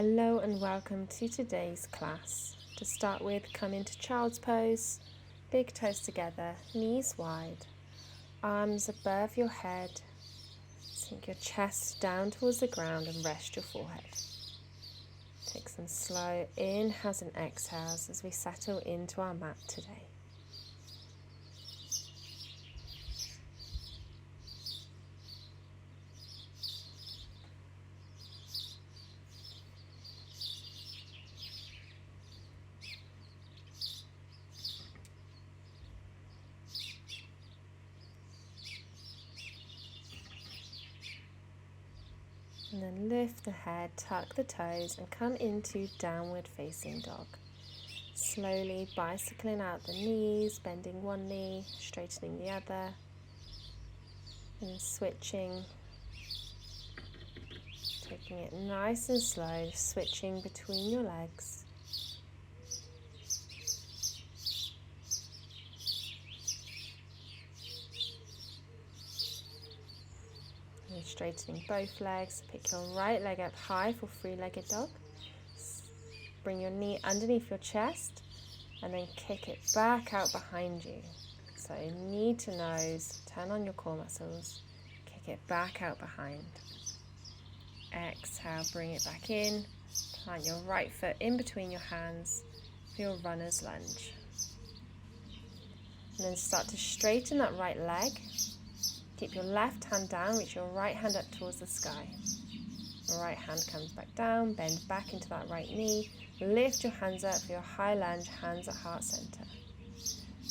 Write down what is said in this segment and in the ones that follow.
Hello and welcome to today's class. To start with, come into child's pose, big toes together, knees wide, arms above your head, sink your chest down towards the ground and rest your forehead. Take some slow inhales and exhales as we settle into our mat today. And then lift the head, tuck the toes and come into downward facing dog. Slowly bicycling out the knees, bending one knee, straightening the other, and then switching, taking it nice and slow, switching between your legs. And straightening both legs, pick your right leg up high for three-legged dog. Bring your knee underneath your chest and then kick it back out behind you. So knee to nose, turn on your core muscles, kick it back out behind. Exhale, bring it back in, plant your right foot in between your hands for your runner's lunge. And then start to straighten that right leg. Keep your left hand down, reach your right hand up towards the sky. Your right hand comes back down, bend back into that right knee. Lift your hands up for your high lunge, hands at heart center.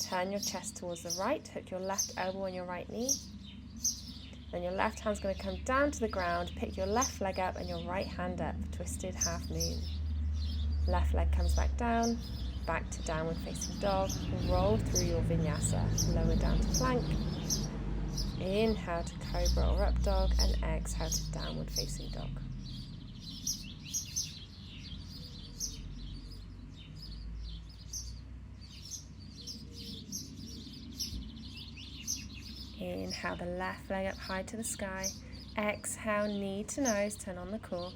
Turn your chest towards the right, hook your left elbow on your right knee. Then your left hand's going to come down to the ground, pick your left leg up and your right hand up, twisted half moon. Left leg comes back down, back to downward facing dog. Roll through your vinyasa, lower down to plank. Inhale to cobra or up dog and exhale to downward facing dog. Inhale the left leg up high to the sky. Exhale knee to nose, turn on the core.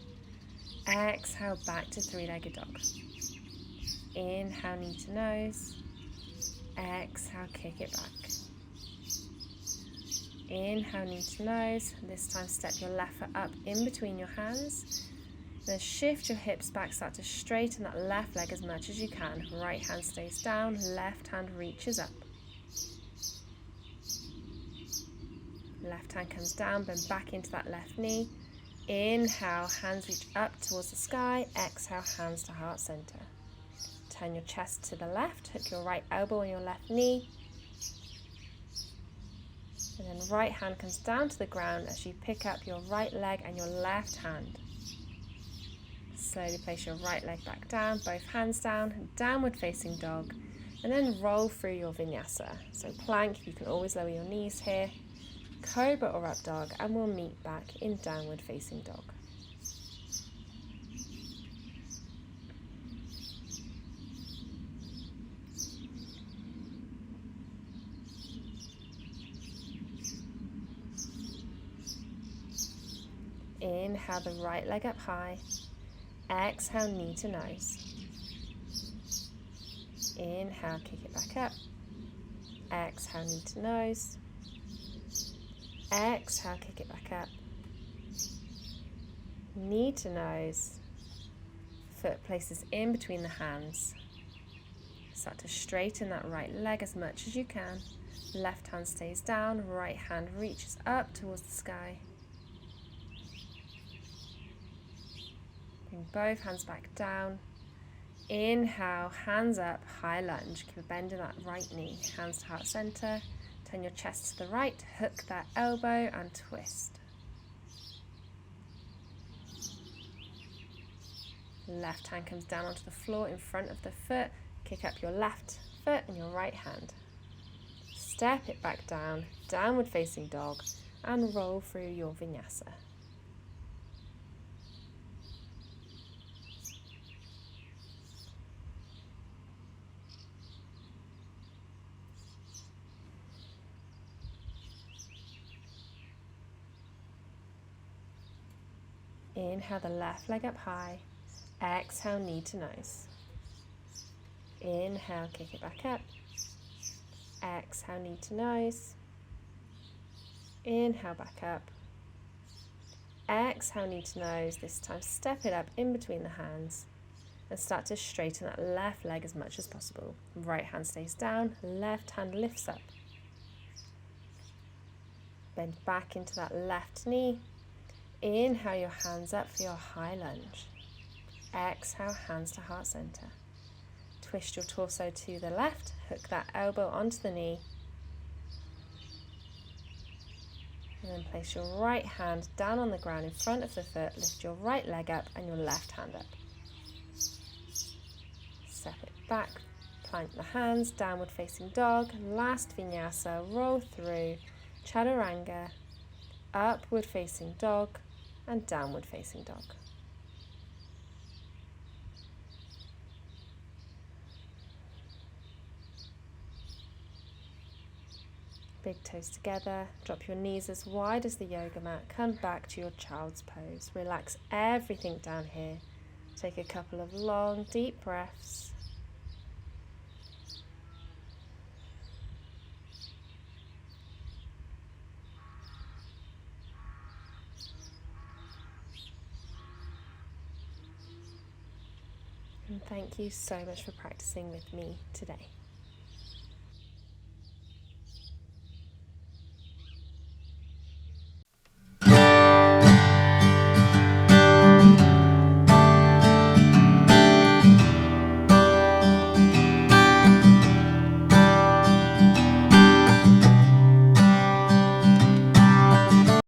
Exhale back to three-legged dog. Inhale knee to nose. Exhale kick it back. Inhale knee to nose. This time step your left foot up in between your hands. Then shift your hips back, start to straighten that left leg as much as you can. Right hand stays down, left hand reaches up. Left hand comes down, bend back into that left knee. Inhale, hands reach up towards the sky. Exhale, hands to heart center. Turn your chest to the left, hook your right elbow on your left knee. And then right hand comes down to the ground as you pick up your right leg and your left hand. Slowly place your right leg back down, both hands down, downward facing dog, and then roll through your vinyasa. So plank, you can always lower your knees here, cobra or up dog, and we'll meet back in downward facing dog. Inhale the right leg up high. Exhale knee to nose. Inhale kick it back up. Exhale knee to nose. Exhale kick it back up. Knee to nose. Foot places in between the hands. Start to straighten that right leg as much as you can. Left hand stays down, right hand reaches up towards the sky. Bring both hands back down. Inhale, hands up, high lunge. Keep a bend in that right knee. Hands to heart center. Turn your chest to the right, hook that elbow and twist. Left hand comes down onto the floor in front of the foot. Kick up your left foot and your right hand. Step it back down, downward facing dog, and roll through your vinyasa. Inhale the left leg up high. Exhale, knee to nose. Inhale, kick it back up. Exhale, knee to nose. Inhale, back up. Exhale, knee to nose. This time, step it up in between the hands and start to straighten that left leg as much as possible. Right hand stays down, left hand lifts up. Bend back into that left knee. Inhale your hands up for your high lunge. Exhale, hands to heart center. Twist your torso to the left, hook that elbow onto the knee. And then place your right hand down on the ground in front of the foot, lift your right leg up and your left hand up. Step it back, plant the hands, downward facing dog, last vinyasa, roll through, chaturanga, upward facing dog and downward facing dog. Big toes together, drop your knees as wide as the yoga mat, come back to your child's pose. Relax everything down here. Take a couple of long, deep breaths. And thank you so much for practicing with me today.